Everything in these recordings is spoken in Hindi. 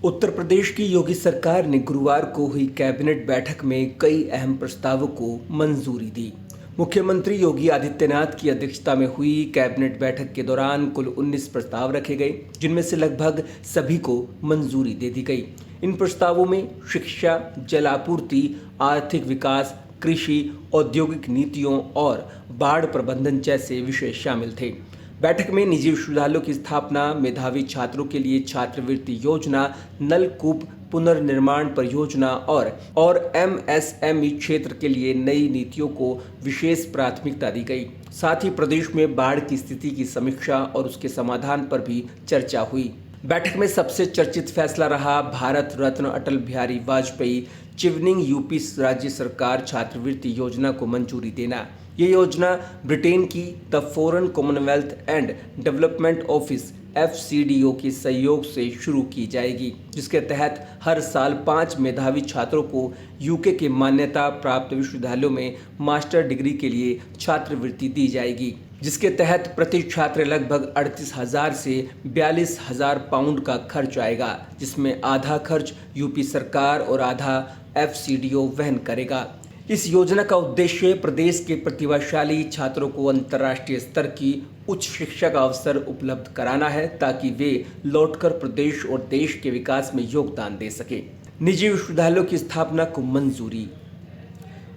उत्तर प्रदेश की योगी सरकार ने गुरुवार को हुई कैबिनेट बैठक में कई अहम प्रस्तावों को मंजूरी दी। मुख्यमंत्री योगी आदित्यनाथ की अध्यक्षता में हुई कैबिनेट बैठक के दौरान कुल 19 प्रस्ताव रखे गए, जिनमें से लगभग सभी को मंजूरी दे दी गई। इन प्रस्तावों में शिक्षा, जल आपूर्ति, आर्थिक विकास, कृषि, औद्योगिक नीतियों और बाढ़ प्रबंधन जैसे विषय शामिल थे। बैठक में निजी विश्वविद्यालयों की स्थापना, मेधावी छात्रों के लिए छात्रवृत्ति योजना, नलकूप पुनर्निर्माण परियोजना और एमएसएमई क्षेत्र के लिए नई नीतियों को विशेष प्राथमिकता दी गई। साथ ही प्रदेश में बाढ़ की स्थिति की समीक्षा और उसके समाधान पर भी चर्चा हुई। बैठक में सबसे चर्चित फैसला रहा भारत रत्न अटल बिहारी वाजपेयी चिवनिंग यूपी राज्य सरकार छात्रवृत्ति योजना को मंजूरी देना। ये योजना ब्रिटेन की the foreign Commonwealth and development office FCDO के सहयोग से शुरू की जाएगी, जिसके तहत हर साल 5 मेधावी छात्रों को यूके के मान्यता प्राप्त विश्वविद्यालयों में मास्टर डिग्री के लिए छात्रवृत्ति दी जाएगी, जिसके तहत प्रति छात्र लगभग 38,000 से 42,000 पाउंड का खर्च आएगा, जिसमें आधा खर्च यूपी सरकार और आधा FCDO वहन करेगा। इस योजना का उद्देश्य प्रदेश के प्रतिभाशाली छात्रों को अंतर्राष्ट्रीय स्तर की उच्च शिक्षा का अवसर उपलब्ध कराना है, ताकि वे लौटकर प्रदेश और देश के विकास में योगदान दे सकें। निजी विश्वविद्यालयों की स्थापना को मंजूरी।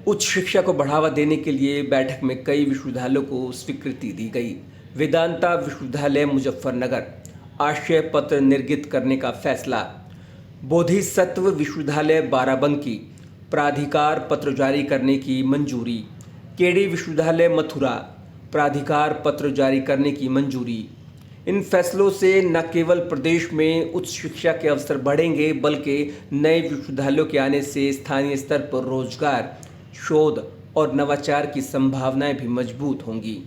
उच्च शिक्षा को बढ़ावा देने के लिए बैठक में कई विश्वविद्यालयों को स्वीकृति दी गई। वेदांता विश्वविद्यालय मुजफ्फरनगर, आशय पत्र निर्गत करने का फैसला। बोधिसत्व विश्वविद्यालय बाराबंकी, प्राधिकार पत्र जारी करने की मंजूरी। केडी विश्वविद्यालय मथुरा, प्राधिकार पत्र जारी करने की मंजूरी। इन फैसलों से न केवल प्रदेश में उच्च शिक्षा के अवसर बढ़ेंगे, बल्कि नए विश्वविद्यालयों के आने से स्थानीय स्तर पर रोजगार, शोध और नवाचार की संभावनाएं भी मजबूत होंगी।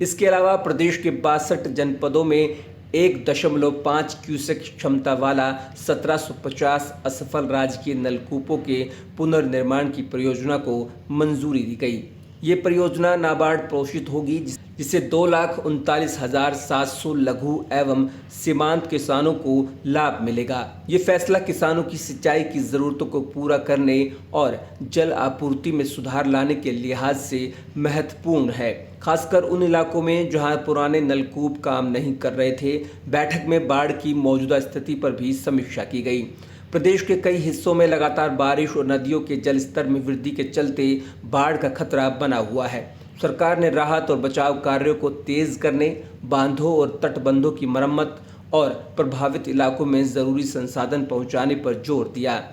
इसके अलावा प्रदेश के 62 जनपदों में 1.5 क्यूसेक क्षमता वाला 1750 असफल राजकीय नलकूपों के पुनर्निर्माण की परियोजना को मंजूरी दी गई। ये परियोजना नाबार्ड पोषित होगी, जिसे 2,39,700 लघु एवं सीमांत किसानों को लाभ मिलेगा। ये फैसला किसानों की सिंचाई की ज़रूरतों को पूरा करने और जल आपूर्ति में सुधार लाने के लिहाज से महत्वपूर्ण है, खासकर उन इलाकों में जहां पुराने नलकूप काम नहीं कर रहे थे। बैठक में बाढ़ की मौजूदा स्थिति पर भी समीक्षा की गई। प्रदेश के कई हिस्सों में लगातार बारिश और नदियों के जलस्तर में वृद्धि के चलते बाढ़ का खतरा बना हुआ है। सरकार ने राहत और बचाव कार्यों को तेज करने, बांधों और तटबंधों की मरम्मत और प्रभावित इलाकों में जरूरी संसाधन पहुंचाने पर जोर दिया।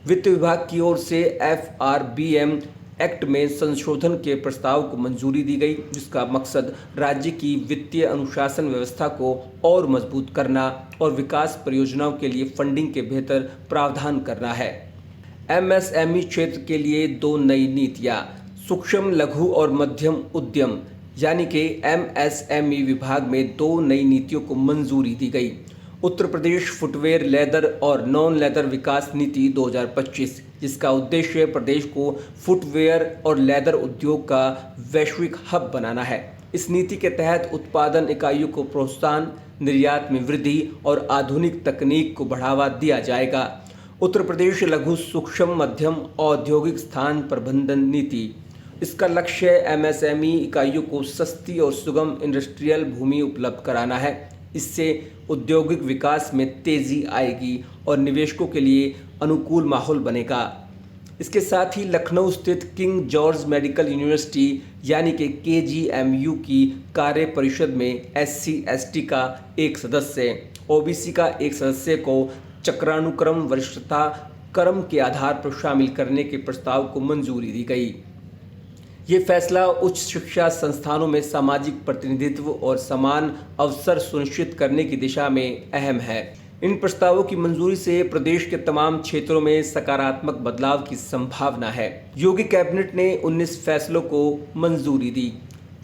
वित्त विभाग की ओर से FRBM एक्ट में संशोधन के प्रस्ताव को मंजूरी दी गई, जिसका मकसद राज्य की वित्तीय अनुशासन व्यवस्था को और मजबूत करना और विकास परियोजनाओं के लिए फंडिंग के बेहतर प्रावधान करना है। MSME क्षेत्र के लिए 2 नई नीतियां। सूक्ष्म, लघु और मध्यम उद्यम यानी कि MSME विभाग में 2 नई नीतियों को मंजूरी दी गई। उत्तर प्रदेश फुटवेयर, लेदर और नॉन लेदर विकास नीति 2025, जिसका उद्देश्य प्रदेश को फुटवेयर और लेदर उद्योग का वैश्विक हब बनाना है। इस नीति के तहत उत्पादन इकाइयों को प्रोत्साहन, निर्यात में वृद्धि और आधुनिक तकनीक को बढ़ावा दिया जाएगा। उत्तर प्रदेश लघु, सूक्ष्म, मध्यम औद्योगिक स्थान प्रबंधन नीति। इसका लक्ष्य MSME इकाइयों को सस्ती और सुगम इंडस्ट्रियल भूमि उपलब्ध कराना है। इससे औद्योगिक विकास में तेजी आएगी और निवेशकों के लिए अनुकूल माहौल बनेगा। इसके साथ ही लखनऊ स्थित किंग जॉर्ज मेडिकल यूनिवर्सिटी यानी कि KGMU की कार्य परिषद में SC/ST का एक सदस्य, OBC का एक सदस्य को चक्रानुक्रम वरिष्ठता क्रम के आधार पर शामिल करने के प्रस्ताव को मंजूरी दी गई। ये फैसला उच्च शिक्षा संस्थानों में सामाजिक प्रतिनिधित्व और समान अवसर सुनिश्चित करने की दिशा में अहम है। इन प्रस्तावों की मंजूरी से प्रदेश के तमाम क्षेत्रों में सकारात्मक बदलाव की संभावना है। योगी कैबिनेट ने 19 फैसलों को मंजूरी दी।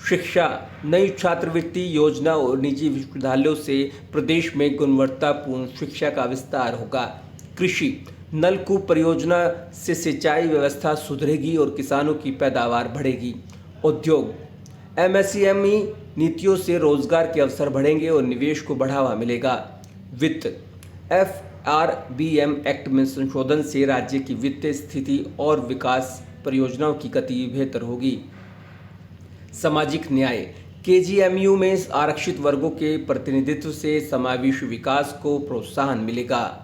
शिक्षा, नई छात्रवृत्ति योजना और निजी विश्वविद्यालयों से प्रदेश में गुणवत्तापूर्ण शिक्षा का विस्तार होगा। कृषि, नलकूप परियोजना से सिंचाई व्यवस्था सुधरेगी और किसानों की पैदावार बढ़ेगी। उद्योग, MSME नीतियों से रोजगार के अवसर बढ़ेंगे और निवेश को बढ़ावा मिलेगा। वित्त, आरबीएम एक्ट में संशोधन से राज्य की वित्तीय स्थिति और विकास परियोजनाओं की गति बेहतर होगी। सामाजिक न्याय। केजीएमयू में आरक्षित वर्गों के प्रतिनिधित्व से समावेशी विकास को प्रोत्साहन मिलेगा।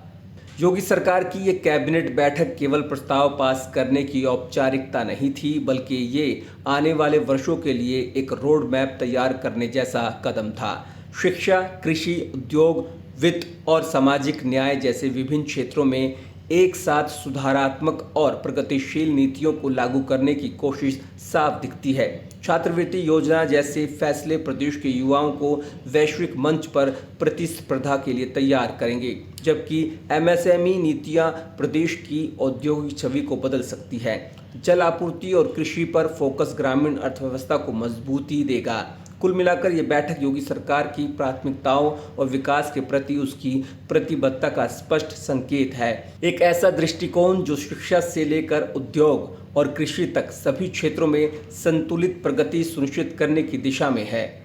योगी सरकार की ये कैबिनेट बैठक केवल प्रस्ताव पास करने की औपचारिकता नहीं थी, बल्कि ये आने वाले वर्षों के लिए एक रोड मैप तैयार करने जैसा कदम था। शिक्षा, कृषि, उद्योग, वित्त और सामाजिक न्याय जैसे विभिन्न क्षेत्रों में एक साथ सुधारात्मक और प्रगतिशील नीतियों को लागू करने की कोशिश साफ दिखती है। छात्रवृत्ति योजना जैसे फैसले प्रदेश के युवाओं को वैश्विक मंच पर प्रतिस्पर्धा के लिए तैयार करेंगे, जबकि एमएसएमई नीतियां प्रदेश की औद्योगिक छवि को बदल सकती है। जल आपूर्ति और कृषि पर फोकस ग्रामीण अर्थव्यवस्था को मजबूती देगा। कुल मिलाकर ये बैठक योगी सरकार की प्राथमिकताओं और विकास के प्रति उसकी प्रतिबद्धता का स्पष्ट संकेत है। एक ऐसा दृष्टिकोण जो शिक्षा से लेकर उद्योग और कृषि तक सभी क्षेत्रों में संतुलित प्रगति सुनिश्चित करने की दिशा में है।